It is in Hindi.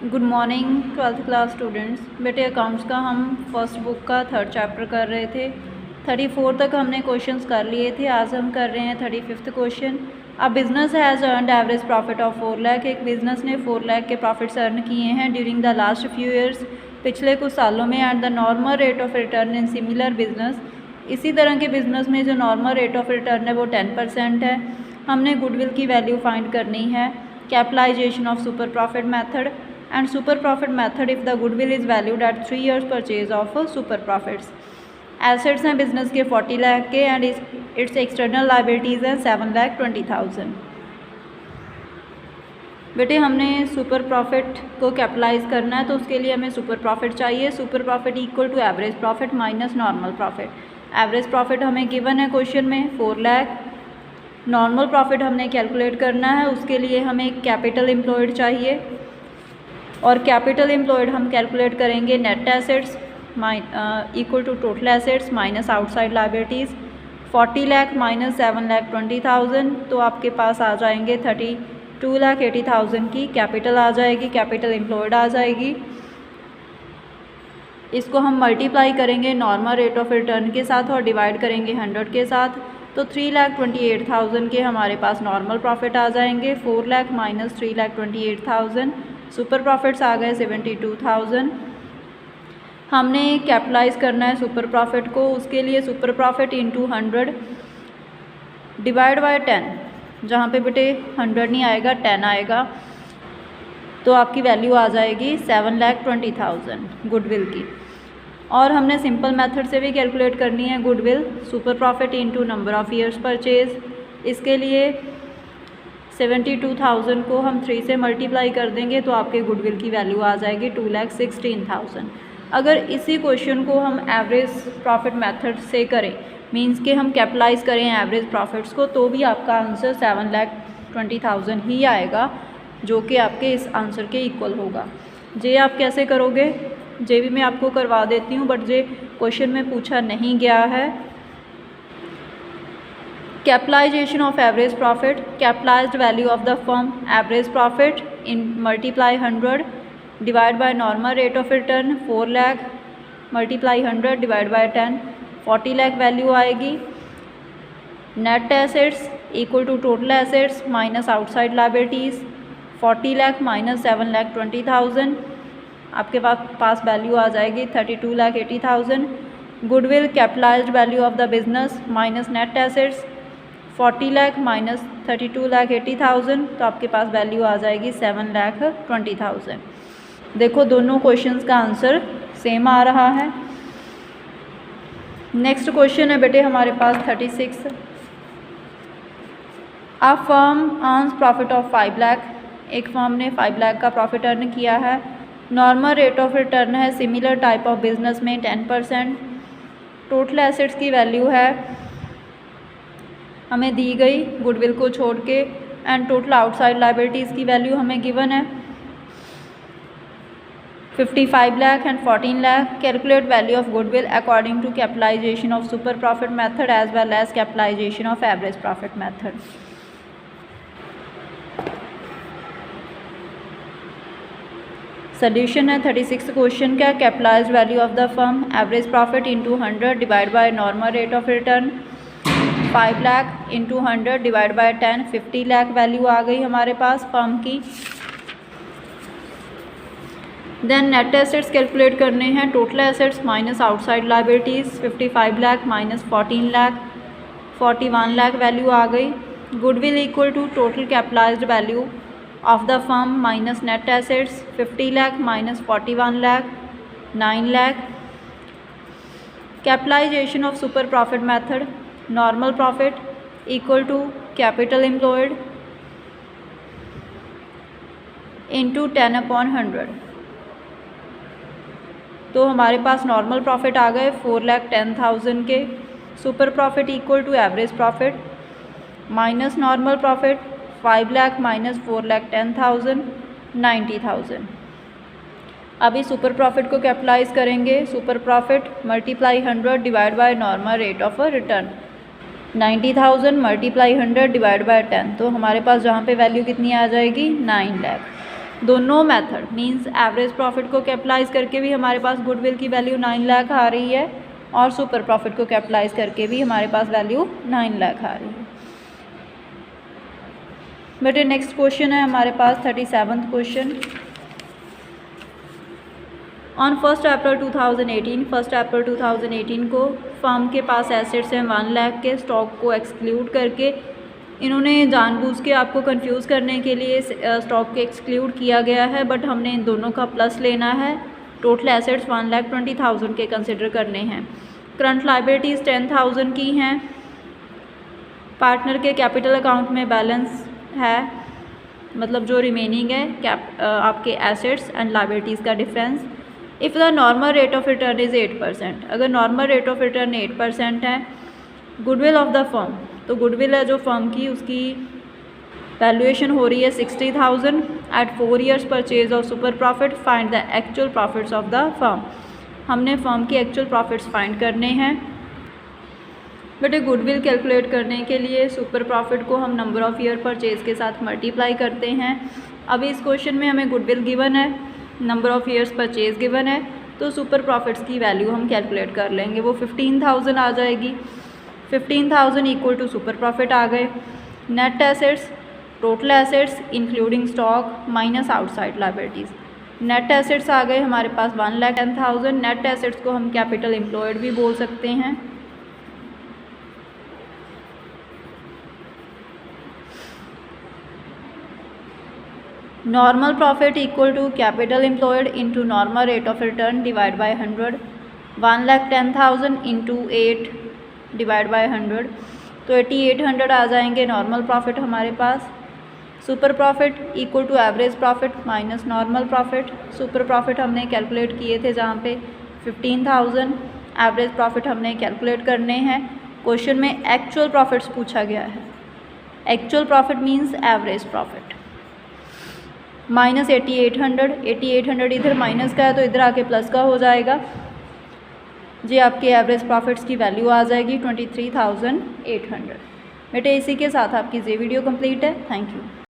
Good morning 12th class students. बेटे अकाउंट्स का हम फर्स्ट बुक का 3rd चैप्टर कर रहे थे। 34 तक हमने क्वेश्चंस कर लिए थे। आज हम कर रहे हैं 35th question. A business has earned average profit of 4 lakh. एक बिजनेस ने 4 लाख के प्रॉफिट्स अर्न किए हैं during the last few years, पिछले कुछ सालों में। And the normal rate of return in similar business, इसी तरह के बिजनेस में जो नॉर्मल रेट ऑफ रिटर्न है वो 10% है। हमने गुडविल की वैल्यू फाइंड करनी है। Capitalization of super profit method and super profit method if the goodwill is valued at 3 years purchase of super profits। assets हैं बिजनेस के 40 लाख के एंड इट्स एक्सटर्नल लाइबिलिटीज़ हैं 7,20,000। बेटे हमने सुपर प्रॉफिट को कैपिटलाइज करना है तो उसके लिए हमें सुपर प्रॉफिट चाहिए। Super profit equal to average profit minus normal profit. Average profit हमें गिवन है क्वेश्चन में 4 लाख। नॉर्मल प्रॉफिट हमने कैलकुलेट करना है, उसके लिए हमें कैपिटल एम्प्लॉयड चाहिए और कैपिटल एम्प्लॉयड हम कैलकुलेट करेंगे net assets equal to total assets minus outside liabilities. 40 lakh minus 7,20,000 तो आपके पास आ जाएंगे 32,80,000 की कैपिटल आ जाएगी, कैपिटल एम्प्लॉयड आ जाएगी। इसको हम मल्टीप्लाई करेंगे नॉर्मल रेट ऑफ रिटर्न के साथ और डिवाइड करेंगे 100 के साथ, तो 3,28,000 के हमारे पास नॉर्मल प्रॉफिट आ जाएंगे। 4 लाख माइनस 3,28,000, सुपर प्रॉफिट्स आ गए 72,000। हमने कैपिटलाइज करना है सुपर प्रॉफिट को, उसके लिए super profit into 100 divide by 10, जहाँ पे बेटे 100 नहीं आएगा 10 आएगा, तो आपकी वैल्यू आ जाएगी 7,20,000 गुडविल की। और हमने सिंपल मेथड से भी कैलकुलेट करनी है goodwill. Super profit into number of years purchase, इसके लिए 72,000 को हम 3 से मल्टीप्लाई कर देंगे तो आपके गुडविल की वैल्यू आ जाएगी 2,16,000। अगर इसी क्वेश्चन को हम एवरेज प्रॉफिट मेथड से करें, मींस कि हम कैपिटलाइज करें एवरेज प्रॉफिट्स को, तो भी आपका आंसर 7,20,000 ही आएगा, जो कि आपके इस आंसर के इक्वल होगा। जे आप कैसे करोगे, जे भी मैं आपको करवा देती हूँ, बट जे क्वेश्चन में पूछा नहीं गया है। Capitalization of average profit, capitalized value of the firm average profit in multiply 100 divide by normal rate of return 4 lakh multiply 100 divide by 10, 40 lakh value आएगी। Net assets equal to total assets minus outside liabilities, 40 lakh minus 7,20,000, आपके पास वैल्यू आ जाएगी 32,80,000। Goodwill capitalized value of the business minus net assets 40 lakh minus 32,80,000, तो आपके पास वैल्यू आ जाएगी 7,20,000। देखो दोनों क्वेश्चंस का आंसर सेम आ रहा है। नेक्स्ट क्वेश्चन है बेटे हमारे पास 36। A firm earns profit of 5 lakh. एक फर्म ने 5 लाख का प्रॉफिट अर्न किया है। नॉर्मल रेट ऑफ रिटर्न है सिमिलर टाइप ऑफ बिजनेस में 10%। टोटल एसेट्स की वैल्यू है हमें दी गई गुडविल को छोड़ के, एंड टोटल आउटसाइड लाइबिलिटीज़ की वैल्यू हमें गिवन है 55 lakh and 14 lakh. Calculate value of goodwill according to capitalization of super profit method as well as capitalization of average profit method. Solution है 36 क्वेश्चन का। Capitalized value of the firm average profit into 100 divide by normal rate of return 5 lakh into 100 divide by 10, 50 lakh value आ गई हमारे पास फर्म की। देन नेट एसेट्स कैलकुलेट करने हैं। Total assets minus outside liabilities 55 lakh minus 14 lakh, 41 lakh value आ गई। Goodwill equal to total capitalized value of the firm minus net assets 50 lakh minus 41 lakh, 9 lakh. Capitalization of super profit method, normal profit equal to capital employed into 10/100, तो हमारे पास नॉर्मल प्रॉफिट आ गए 4,10,000 के। Super profit equal to average profit minus normal profit 5 lakh minus 4,10,000, 90,000। अभी सुपर प्रॉफिट को कैपिटलाइज करेंगे। Super profit multiply 100 divide by normal rate of return, 90,000 multiply 100 divide by 10, तो हमारे पास जहाँ पे वैल्यू कितनी आ जाएगी 9 लाख। दोनों मेथड मींस एवरेज प्रॉफिट को कैपिटलाइज करके भी हमारे पास गुडविल की वैल्यू 9 लाख आ रही है और सुपर प्रॉफिट को कैपिटलाइज करके भी हमारे पास वैल्यू 9 लाख आ रही है। बेटे नेक्स्ट क्वेश्चन है हमारे पास 37वां क्वेश्चन। ऑन 1 अप्रैल 2018 को फर्म के पास एसेट्स हैं 1 लाख के। स्टॉक को एक्सक्लूड करके इन्होंने जानबूझ के आपको कंफ्यूज करने के लिए स्टॉक को एक्सक्लूड किया गया है, बट हमने इन दोनों का प्लस लेना है। टोटल एसेट्स 1,20,000 के कंसिडर करने हैं। करंट लाइबिलिटीज़ 10,000 की हैं। पार्टनर के कैपिटल अकाउंट में बैलेंस है, मतलब जो रिमेनिंग है आपके एसेट्स एंड लाइबिलिटीज़ का difference. If the normal rate of return is 8%, अगर नॉर्मल रेट ऑफ रिटर्न 8% है। गुडविल ऑफ द फर्म, तो गुडविल है जो फर्म की, उसकी वैल्यूएशन हो रही है 60,000 at 4 years purchase of super profit. Find the actual profits of the firm. हमने फर्म की एक्चुअल प्रॉफिट्स फाइंड करने हैं। बेटे गुडविल कैलकुलेट करने के लिए सुपर प्रॉफिट को हम नंबर ऑफ़ ईयर परचेज के साथ मल्टीप्लाई करते हैं। अभी इस क्वेश्चन में हमें गुडविल गिवन है, number of years purchase given है, तो सुपर प्रॉफिट्स की वैल्यू हम कैलकुलेट कर लेंगे। वो 15,000 आ जाएगी। 15,000 इक्वल टू सुपर प्रॉफिट आ गए। Net assets, total assets including stock minus outside liabilities. Net assets आ गए हमारे पास 1,10,000। नेट एसेट्स को हम कैपिटल एम्प्लॉयड भी बोल सकते हैं। Normal profit equal to capital employed into normal rate of return divide by 100। 1,10,000 into 8 divide by 100, तो 8,800 आ जाएंगे नॉर्मल प्रॉफिट हमारे पास। Super profit equal to average profit minus normal profit. Super profit हमने कैलकुलेट किए थे जहाँ पे 15,000। एवरेज प्रॉफिट हमने कैलकुलेट करने हैं। क्वेश्चन में एक्चुअल प्रॉफिट्स पूछा गया है। Actual profit means average profit. Minus 8,800, 8,800 इधर माइनस का है तो इधर आके प्लस का हो जाएगा। जी आपके एवरेज प्रॉफिट्स की वैल्यू आ जाएगी 23,800। बेटे इसी के साथ आपकी ये वीडियो कंप्लीट है। Thank you.